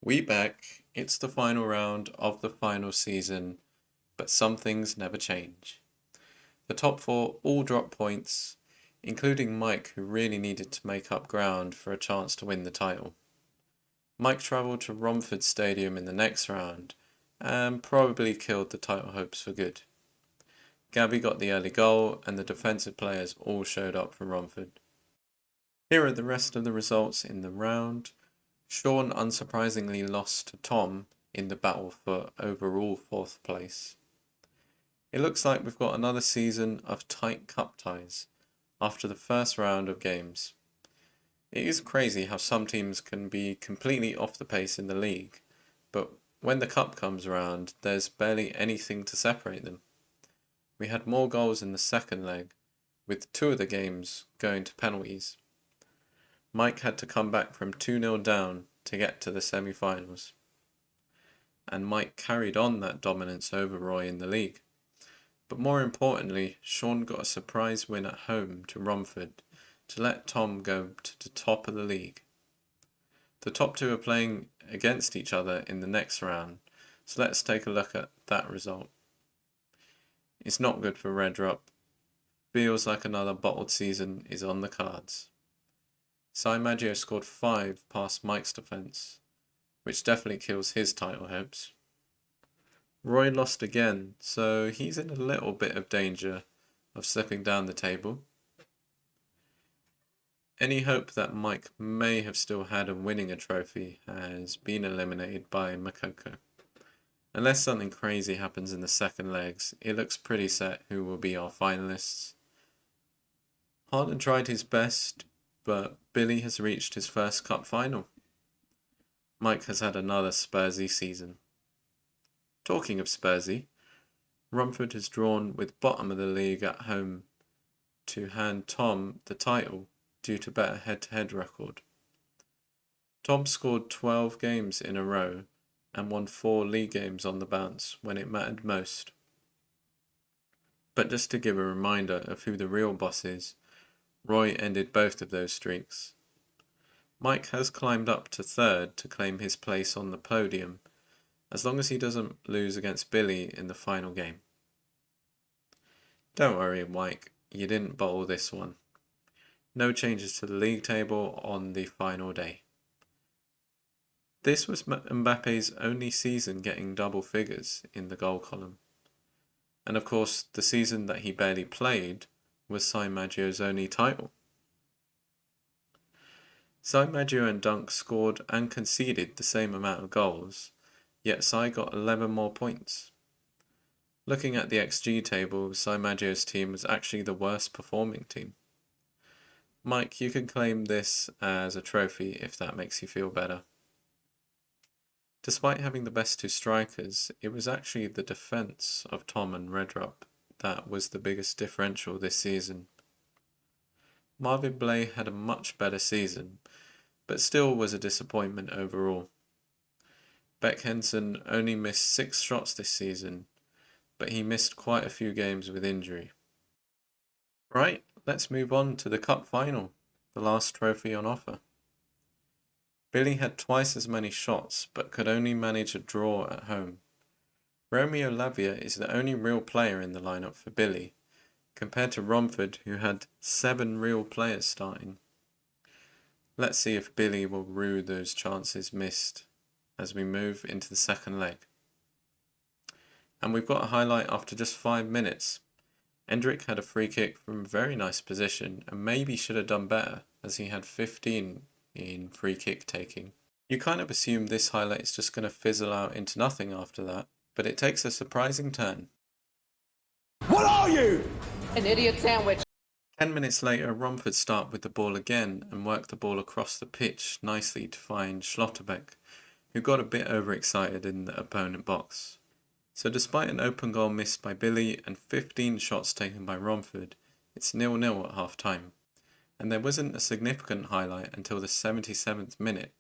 We back. It's the final round of the final season, but some things never change. The top four all drop points, including Mike, who really needed to make up ground for a chance to win the title. Mike travelled to Romford Stadium in the next round and probably killed the title hopes for good. Gabby got the early goal and the defensive players all showed up for Romford. Here are the rest of the results in the round. Sean unsurprisingly lost to Tom in the battle for overall 4th place. It looks like we've got another season of tight cup ties after the first round of games. It is crazy how some teams can be completely off the pace in the league, but when the cup comes around, there's barely anything to separate them. We had more goals in the second leg, with 2 of the games going to penalties. Mike had to come back from 2-0 down to get to the semi-finals. And Mike carried on that dominance over Roy in the league. But more importantly, Sean got a surprise win at home to Romford to let Tom go to the top of the league. The top 2 are playing against each other in the next round, so let's take a look at that result. It's not good for Red Drop. Feels like another bottled season is on the cards. Sai Maggio scored 5 past Mike's defence, which definitely kills his title hopes. Roy lost again, so he's in a little bit of danger of slipping down the table. Any hope that Mike may have still had of winning a trophy has been eliminated by Makoko. Unless something crazy happens in the second legs, it looks pretty set who will be our finalists. Harlan tried his best, but Billy has reached his first cup final. Mike has had another Spursy season. Talking of Spursy, Romford has drawn with bottom of the league at home to hand Tom the title due to better head-to-head record. Tom scored 12 games in a row and won 4 league games on the bounce when it mattered most. But just to give a reminder of who the real boss is, Roy ended both of those streaks. Mike has climbed up to 3rd to claim his place on the podium, as long as he doesn't lose against Billy in the final game. Don't worry, Mike, you didn't bowl this one. No changes to the league table on the final day. This was Mbappe's only season getting double figures in the goal column. And of course, the season that he barely played was Sai Maggio's only title. Sai Maggio and Dunk scored and conceded the same amount of goals, yet Sai got 11 more points. Looking at the XG table, Sai Maggio's team was actually the worst performing team. Mike, you can claim this as a trophy if that makes you feel better. Despite having the best 2 strikers, it was actually the defence of Tom and Redrup that was the biggest differential this season. Marvin Blay had a much better season, but still was a disappointment overall. Beck Henson only missed 6 shots this season, but he missed quite a few games with injury. Right, let's move on to the cup final, the last trophy on offer. Billy had twice as many shots, but could only manage a draw at home. Romeo Lavia is the only real player in the lineup for Billy, compared to Romford, who had 7 real players starting. Let's see if Billy will rue those chances missed as we move into the second leg. And we've got a highlight after just 5 minutes. Endrick had a free kick from a very nice position and maybe should have done better as he had 15 in free kick taking. You kind of assume this highlight is just going to fizzle out into nothing after that, but it takes a surprising turn. What are you? An idiot sandwich. 10 minutes later, Romford start with the ball again and work the ball across the pitch nicely to find Schlotterbeck, who got a bit overexcited in the opponent box. So despite an open goal missed by Billy and 15 shots taken by Romford, it's 0-0 at half time. And there wasn't a significant highlight until the 77th minute.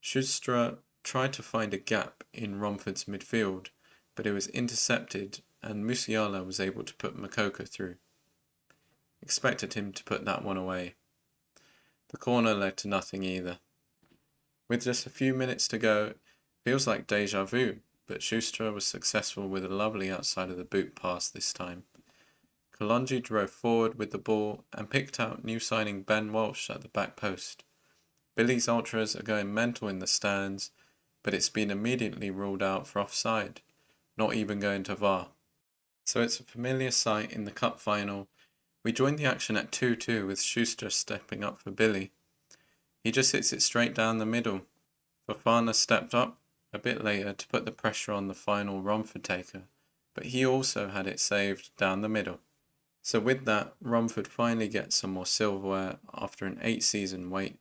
Schustra tried to find a gap in Romford's midfield, but it was intercepted and Musiala was able to put Makoko through. Expected him to put that one away. The corner led to nothing either. With just a few minutes to go, Feels like deja vu, but Schuster was successful with a lovely outside of the boot pass this time. Kalonji drove forward with the ball and picked out new signing Ben Walsh at the back post. Billy's ultras are going mental in the stands, but it's been immediately ruled out for offside, not even going to VAR. So it's a familiar sight in the cup final. We joined the action at 2-2 with Schuster stepping up for Billy. He just hits it straight down the middle. Fofana stepped up a bit later to put the pressure on the final Romford taker, but he also had it saved down the middle. So with that, Romford finally gets some more silverware after an 8-season wait.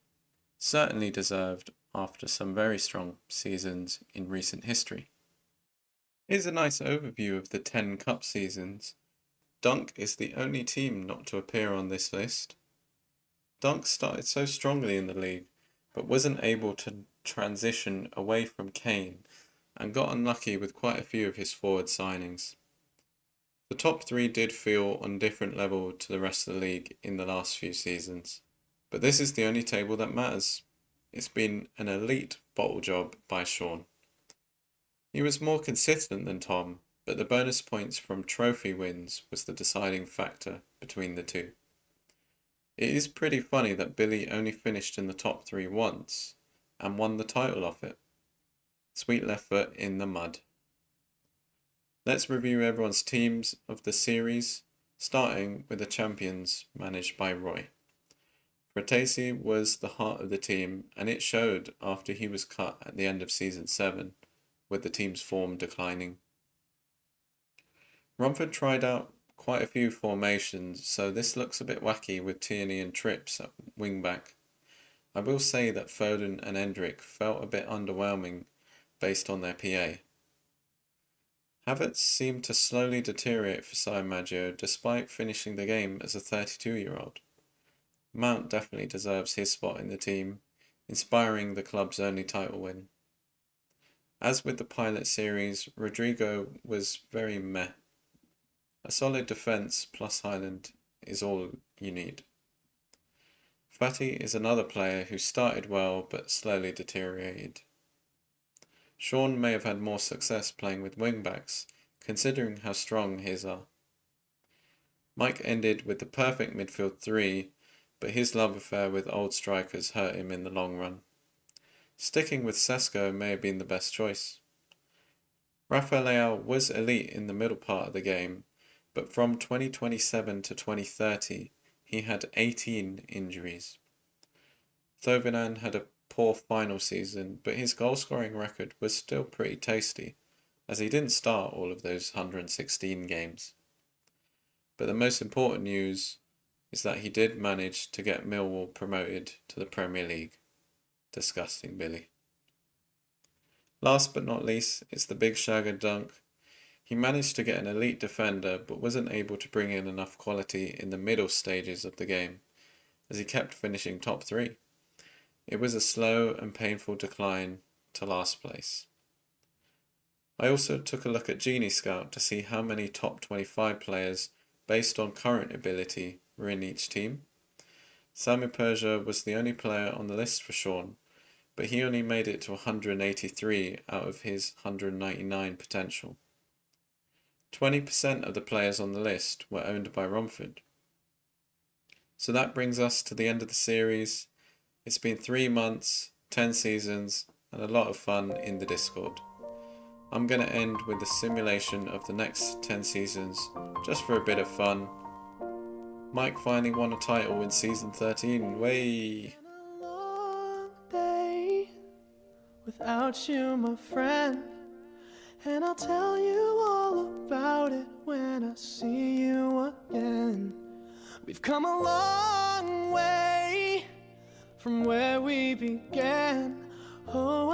Certainly deserved after some very strong seasons in recent history. Here's a nice overview of the 10 cup seasons. Dunk is the only team not to appear on this list. Dunk started so strongly in the league, but wasn't able to transition away from Kane and got unlucky with quite a few of his forward signings. The top three did feel on different level to the rest of the league in the last few seasons, but this is the only table that matters. It's been an elite bottle job by Sean. He was more consistent than Tom, but the bonus points from trophy wins was the deciding factor between the two. It is pretty funny that Billy only finished in the top three once and won the title off it. Sweet left foot in the mud. Let's review everyone's teams of the series, starting with the champions managed by Roy. Fratesi was the heart of the team, and it showed after he was cut at the end of season 7, with the team's form declining. Romford tried out quite a few formations, so this looks a bit wacky with Tierney and Trips at wing-back. I will say that Foden and Endrick felt a bit underwhelming based on their PA. Havertz seemed to slowly deteriorate for Simon Maggio despite finishing the game as a 32-year-old. Mount definitely deserves his spot in the team, inspiring the club's only title win. As with the pilot series, Rodrigo was very meh. A solid defence plus Highland is all you need. Fatty is another player who started well but slowly deteriorated. Sean may have had more success playing with wing-backs, considering how strong his are. Mike ended with the perfect midfield 3, but his love affair with old strikers hurt him in the long run. Sticking with Sesko may have been the best choice. Rafael Leao was elite in the middle part of the game, but from 2027 to 2030, he had 18 injuries. Thovenan had a poor final season, but his goal-scoring record was still pretty tasty, as he didn't start all of those 116 games. But the most important news is that he did manage to get Millwall promoted to the Premier League. Disgusting, Billy. Last but not least, it's the big shagger Dunk. He managed to get an elite defender, but wasn't able to bring in enough quality in the middle stages of the game, as he kept finishing top 3. It was a slow and painful decline to last place. I also took a look at Genie Scout to see how many top 25 players, based on current ability, were in each team. Sami Persia was the only player on the list for Sean, but he only made it to 183 out of his 199 potential. 20% of the players on the list were owned by Romford. So that brings us to the end of the series. It's been 3 months, 10 seasons, and a lot of fun in the Discord. I'm going to end with a simulation of the next 10 seasons, just for a bit of fun. Mike finally won a title in season 13, way! Been a long day without you, my friend, and I'll tell you all about it when I see you again. We've come a long way from where we began. Oh,